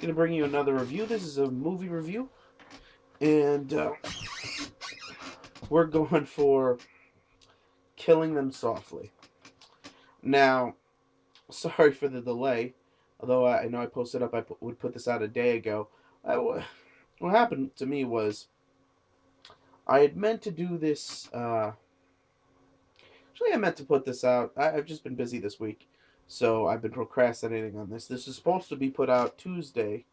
going to bring you another review. This is a movie review, and we're going for Killing Them Softly. Now, sorry for the delay, although I know I posted up, would put this out a day ago. What happened to me was I had meant to do this. Actually, I meant to put this out. I've just been busy this week, so I've been procrastinating on this. This is supposed to be put out Tuesday,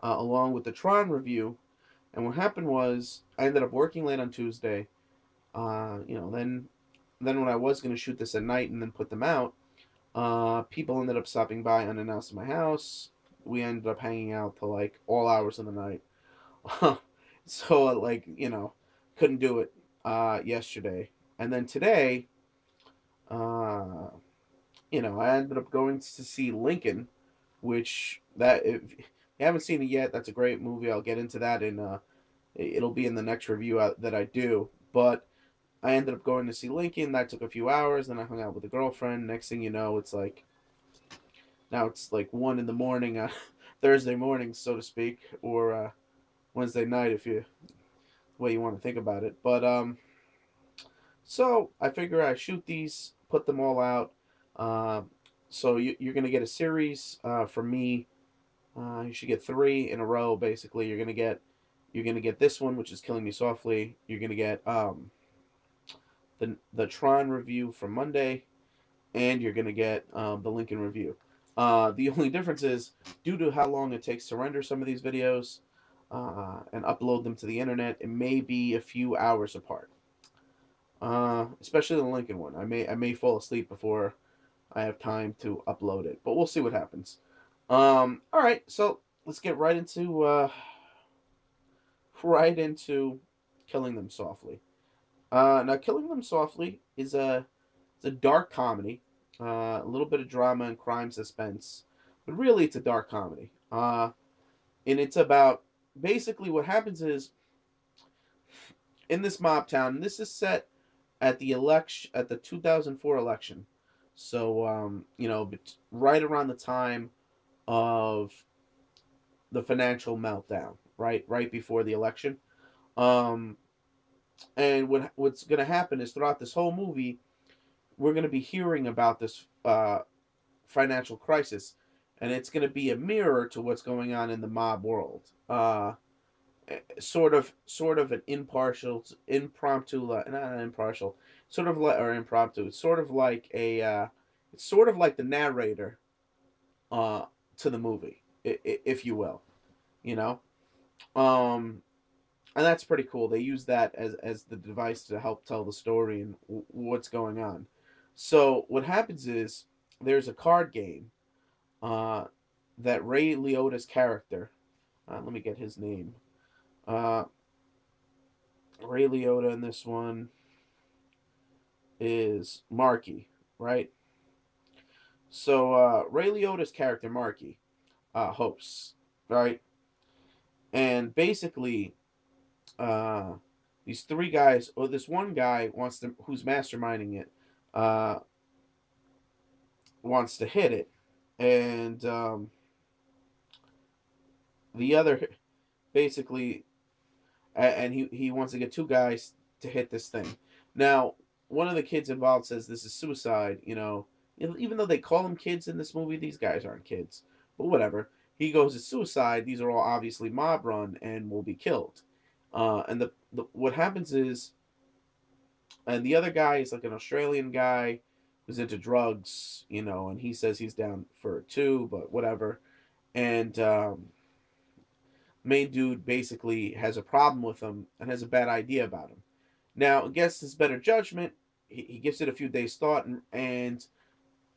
along with the Tron review. And what happened was I ended up working late on Tuesday. Then when I was going to shoot this at night and then put them out, people ended up stopping by unannounced at my house. We ended up hanging out till like all hours of the night. So couldn't do it yesterday. And then today, I ended up going to see Lincoln, which that if you haven't seen it yet, that's a great movie. I'll get into that it'll be in the next review that I do. But I ended up going to see Lincoln. That took a few hours. Then I hung out with a girlfriend. Next thing you know, it's like 1 in the morning, Thursday morning, so to speak, or Wednesday night, if you the way you want to think about it. But so I figure I shoot these, put them all out. So you're gonna get a series from me. You should get 3 in a row. Basically, you're gonna get this one, which is Killing Me Softly. You're gonna get the Tron review from Monday, and you're gonna get the Lincoln review. The only difference is due to how long it takes to render some of these videos and upload them to the internet, it may be a few hours apart. Especially the Lincoln one. I may fall asleep before I have time to upload it, but we'll see what happens. All right, so let's get right into Killing Them Softly. Now, Killing Them Softly is it's a dark comedy, a little bit of drama and crime suspense, but really it's a dark comedy. And it's about basically what happens is in this mob town. And this is set at the 2004 election, so right around the time of the financial meltdown, right before the election. And what's going to happen is throughout this whole movie, we're going to be hearing about this financial crisis, and it's going to be a mirror to what's going on in the mob world. Sort of an impromptu, not impartial, sort of like or impromptu. It's sort of like it's sort of like the narrator to the movie, if you will, you know. And that's pretty cool. They use that as the device to help tell the story and what's going on. So what happens is there's a card game that Ray Liotta's character. Let me get his name. Ray Liotta in this one is Marky, right? So Ray Liotta's character Marky hosts, right? And basically, these 3 guys, or this one guy who's masterminding it, wants to hit it, and the other basically, and he wants to get 2 guys to hit this thing. Now, one of the kids involved says this is suicide. Even though they call them kids in this movie, these guys aren't kids, but whatever. He goes, it's suicide. These are all obviously mob run and will be killed. And what happens is, and the other guy is like an Australian guy who's into drugs, and he says he's down for it too, but whatever. And main dude basically has a problem with him and has a bad idea about him. Now, against his better judgment, he gives it a few days thought, and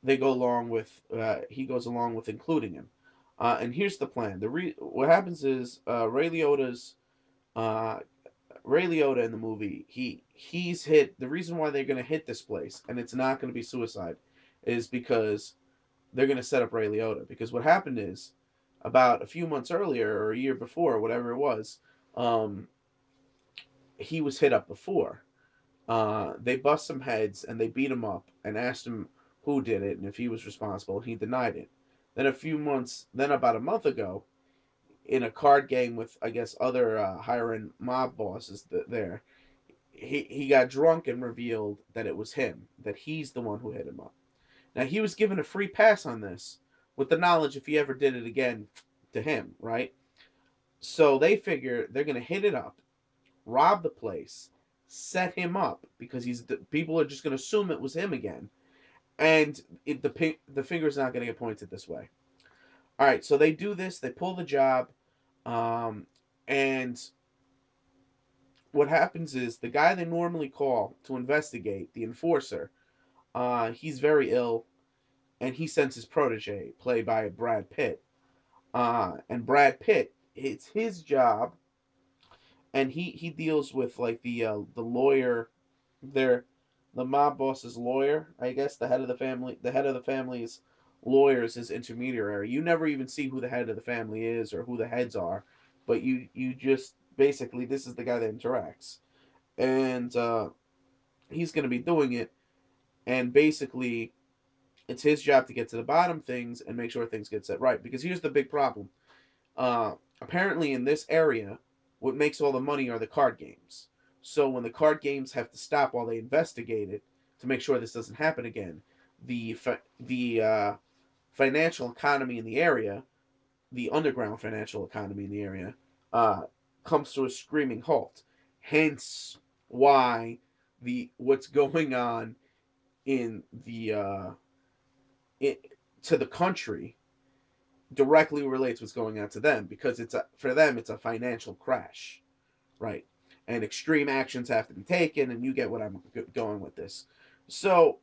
they go along with he goes along with including him. And here's the plan. What happens is Ray Liotta in the movie, he's hit. The reason why they're going to hit this place, and it's not going to be suicide, is because they're going to set up Ray Liotta. Because what happened is, about a few months earlier, or a year before, whatever it was, he was hit up before. They bust some heads, and they beat him up, and asked him who did it, and if he was responsible. He denied it. Then about a month ago, in a card game with, I guess, other higher end mob bosses there. He got drunk and revealed that it was him, that he's the one who hit him up. Now he was given a free pass on this, with the knowledge if he ever did it again, to him, right? So they figure they're gonna hit it up, rob the place, set him up because people are just gonna assume it was him again, and the finger's not gonna get pointed this way. All right, so they do this. They pull the job, and what happens is the guy they normally call to investigate, the enforcer, he's very ill, and he sends his protege, played by Brad Pitt. And Brad Pitt, it's his job, and he deals with like the lawyer, their the mob boss's lawyer, I guess, the head of the family's lawyer is his intermediary. You never even see who the head of the family is or who the heads are, but you just basically, this is the guy that interacts, and he's going to be doing it, and basically it's his job to get to the bottom of things and make sure things get set right. Because here's the big problem. Apparently in this area, what makes all the money are the card games. So when the card games have to stop while they investigate it to make sure this doesn't happen again, the financial economy in the area, the underground financial economy in the area, comes to a screaming halt. Hence why what's going on in to the country directly relates what's going on to them, because for them it's a financial crash, right? And extreme actions have to be taken, and you get what I'm going with this. So,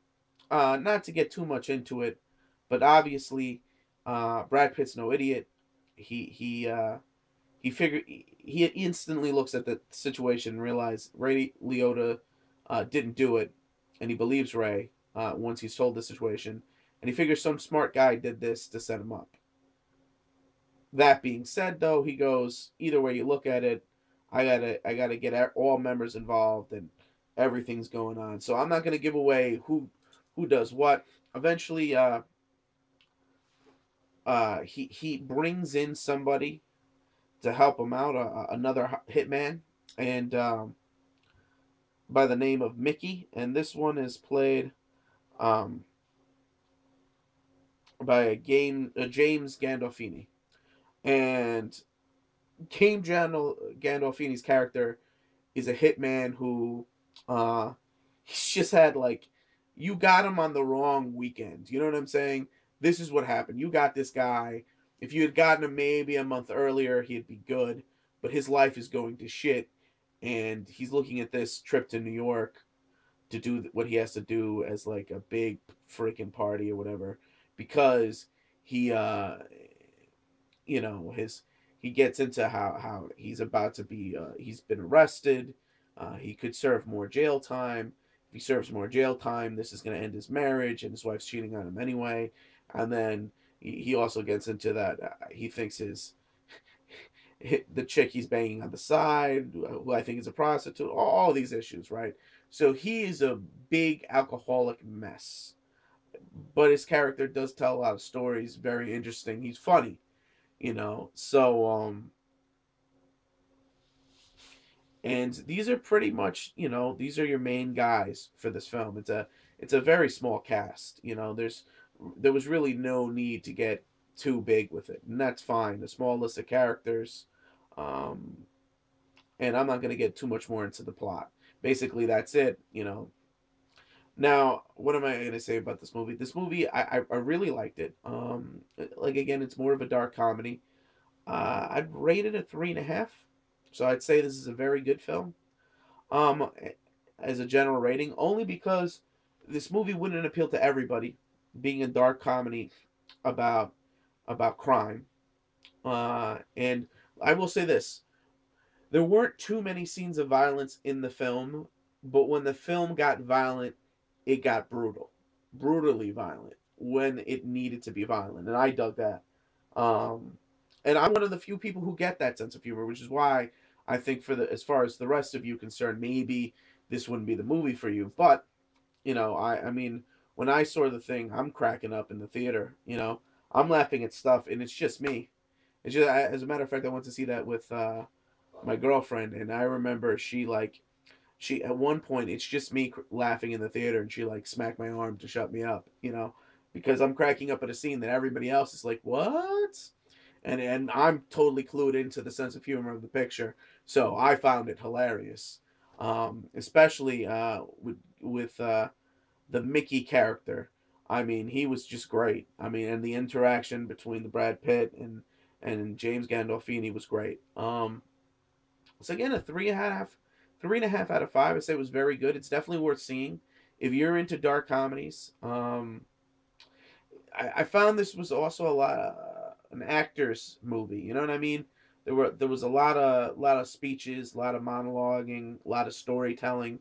not to get too much into it, but obviously, Brad Pitt's no idiot. He figured he instantly looks at the situation and realizes Ray Liotta didn't do it, and he believes Ray once he's told the situation, and he figures some smart guy did this to set him up. That being said, though, he goes, either way you look at it, I gotta get all members involved, and everything's going on. So I'm not gonna give away who does what. Eventually, he brings in somebody to help him out, another hitman, and by the name of Mickey, and this one is played by James Gandolfini. And Gandolfini's character is a hitman who he's just had, like, you got him on the wrong weekend. You know what I'm saying? This is what happened. You got this guy. If you had gotten him maybe a month earlier, he'd be good. But his life is going to shit, and he's looking at this trip to New York to do what he has to do as like a big freaking party or whatever, because he he gets into how he's about to be he's been arrested. He could serve more jail time. If he serves more jail time, this is going to end his marriage, and his wife's cheating on him anyway. And then he also gets into that he thinks the chick he's banging on the side, who I think is a prostitute, all these issues, right? So he is a big alcoholic mess, but his character does tell a lot of stories, very interesting. He's funny, so and these are pretty much, these are your main guys for this film. It's a very small cast. There was really no need to get too big with it, and that's fine. A small list of characters, and I'm not going to get too much more into the plot. Basically, that's it. Now, what am I going to say about this movie? This movie, I really liked it. Like, again, it's more of a dark comedy. I'd rate it a 3.5. So I'd say this is a very good film. Um, as a general rating, only because this movie wouldn't appeal to everybody, being a dark comedy about crime. And I will say this: there weren't too many scenes of violence in the film, but when the film got violent, it got brutally violent when it needed to be violent, and I dug that. Um, and I'm one of the few people who get that sense of humor, which is why I think, as far as the rest of you concerned, maybe this wouldn't be the movie for you. But I mean, when I saw the thing, I'm cracking up in the theater. I'm laughing at stuff, and it's just me. It's just, as a matter of fact, I went to see that with my girlfriend, and I remember she at one point it's just me laughing in the theater, and she like smacked my arm to shut me up, because I'm cracking up at a scene that everybody else is like, what? And I'm totally clued into the sense of humor of the picture, so I found it hilarious, especially with the Mickey character. I mean, he was just great. I mean, and the interaction between the Brad Pitt and James Gandolfini was great. So again, a 3.5 out of 5. I say it was very good. It's definitely worth seeing if you're into dark comedies. I found this was also a lot an actor's movie. You know what I mean? There was a lot of speeches, a lot of monologuing, a lot of storytelling,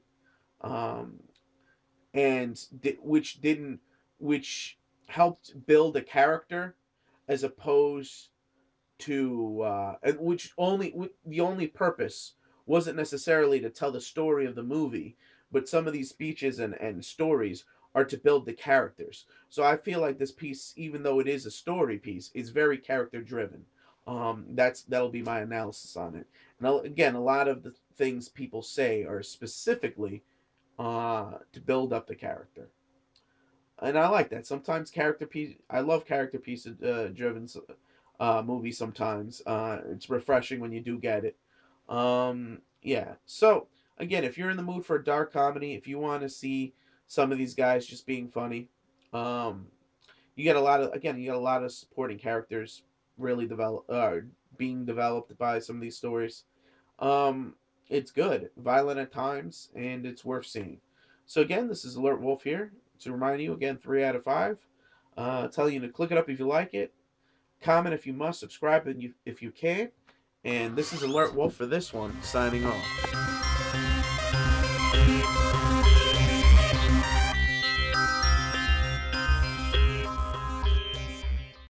um, and which helped build a character as opposed to which only the only purpose wasn't necessarily to tell the story of the movie, but some of these speeches and stories are to build the characters. So I feel like this piece, even though it is a story piece, is very character driven. That'll be my analysis on it. And again, a lot of the things people say are specifically to build up the character, and I like that. Sometimes character piece. I love character piece driven movie sometimes. It's refreshing when you do get it. Yeah. So again, if you're in the mood for a dark comedy, if you want to see some of these guys just being funny, um, you get a lot of supporting characters really being developed by some of these stories. Um, it's good, violent at times, and it's worth seeing. So again, this is Alert Wolf here to remind you again, 3 out of 5. Tell you to click it up if you like it. Comment if you must. Subscribe if you can. And this is Alert Wolf for this one, signing off.